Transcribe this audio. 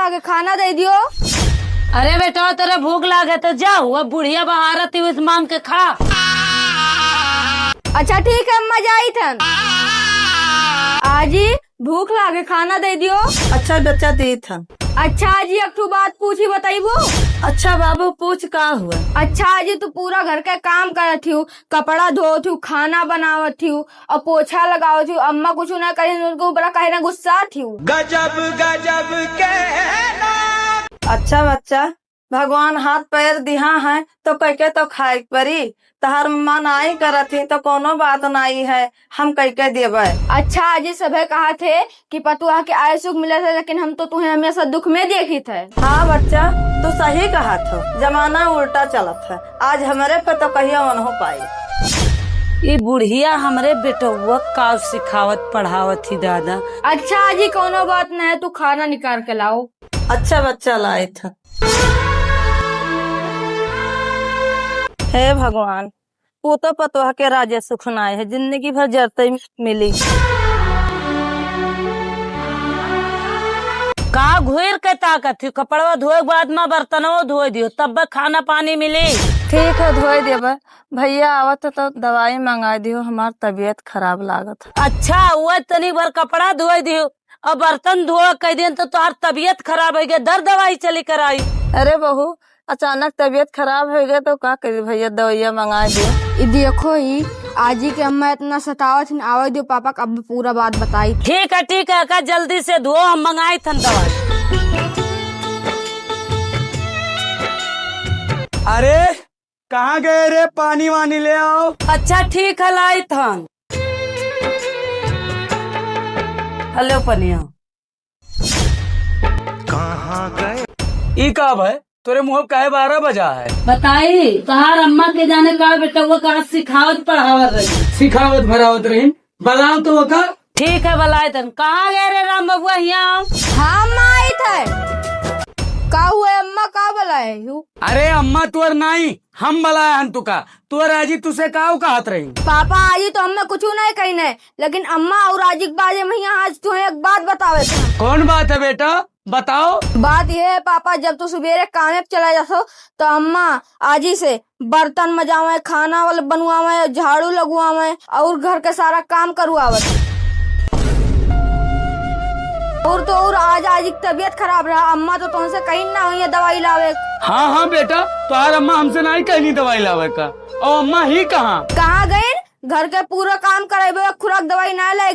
लागे खाना दे दियो। अरे बेटा तेरा भूख लागे तो जाओ, अब बुढ़िया बहारत थी उस मांग के खा। अच्छा ठीक है अम्मा जाई थन। आजी भूख लागे खाना दे दियो। अच्छा बच्चा दी था। अच्छा आजी एक ठो बात पूछी बताइबो। अच्छा बाबू पूछ का हुआ। अच्छा आजी तू पूरा घर के काम करत थी, कपड़ा धोत थी, खाना बनावत थी और पोछा लगावत थी, अम्मा कुछ ना कही उनको बड़ा कहे ना गुस्सा थी। गजब गजब के अच्छा बच्चा भगवान हाथ पैर दिहा है तो कैके तो खाए परी, तहार मन आई करत ही तो कोनो बात नहीं है, हम कैके देवे। अच्छा आजी सभे कहा थे कि पतुआ के आय सुख मिले थे, लेकिन हम तो तुम्हें हमेशा दुख में देखी थे। हाँ बच्चा तू सही कहा था, जमाना उल्टा चलत है, आज हमारे पे तो कहियो मन हो पाई। ये बुढ़िया हमरे बेटुआ का सिखावत पढ़ावत थी दादा। अच्छा आजी कोनो बात नहीं, तू खाना निकाल के लाओ। अच्छा बच्चा लाए था। हे भगवान पूतो पतोह के राजे सुखनाए है, जिंदगी भर जरते मिली। का घुर के ताकत थी, कपड़वा धोए के बाद में बर्तनों धोए दियो तब खाना पानी मिली। ठीक है धोए देवे। भैया आवत तो दवाई मंगा दियो, हमार तबीयत खराब लागत। अच्छा वो तनी बार कपड़ा धोए दियो और बर्तन धोए कह दिन तो तुहार तबीयत खराब हो गया, दर दवाई चली कराई। अरे बहू अचानक तबीयत खराब हो गया तो का करी, भैया दवाइया मंगा दियो। देखो ही आजी के अम्मा इतना सतावत थी, आवे दियो पापा का अब पूरा बात बताई। ठीक है का जल्दी से धो, हम मंगाई थन दवाई। अरे कहाँ गए रे, पानी वानी ले आओ। अच्छा ठीक है लाई थन। हेलो पनिया कहाँ गए? ई कब है तोरे मुँह काहे 12 बजा है? बताई तहार अम्मा के जाने का बेटा वो का सिखावत पढ़ावत रही। सिखावत भरावत रही बताओ तो का। ठीक है बलाई तन। कहाँ गए रे राम बबुआ यहाँ? हाँ अम्मा आई थे। का हुआ अम्मा का बुलाए यू? अरे अम्मा तुअर नहीं हम बलाए हन तुका, तुअर आजी तुसे काऊ कहत रही। पापा आजी तो हमें कुछ नहीं कहने, लेकिन अम्मा और आजी के बारे में यहाँ आज तुम्हें एक बात बतावे थे। कौन बात है बेटा बताओ। बात यह है पापा, जब तू सवेरे काम पे चला जातो तो अम्मा आजी से बर्तन मजावे, खाना वाला बनवावे, झाड़ू लगवावे और घर के सारा काम करवावे। और तो और आज आजी की तबीयत खराब रहा, अम्मा तो तुमसे कहीं ना हुई दवाई लावे। हाँ बेटा तुहार अम्मा हमसे नहीं कहनी दवाई लावे का, और अम्मा ही कहाँ कहाँ गए? घर के पूरा काम करे खुराक दवाई ना लाए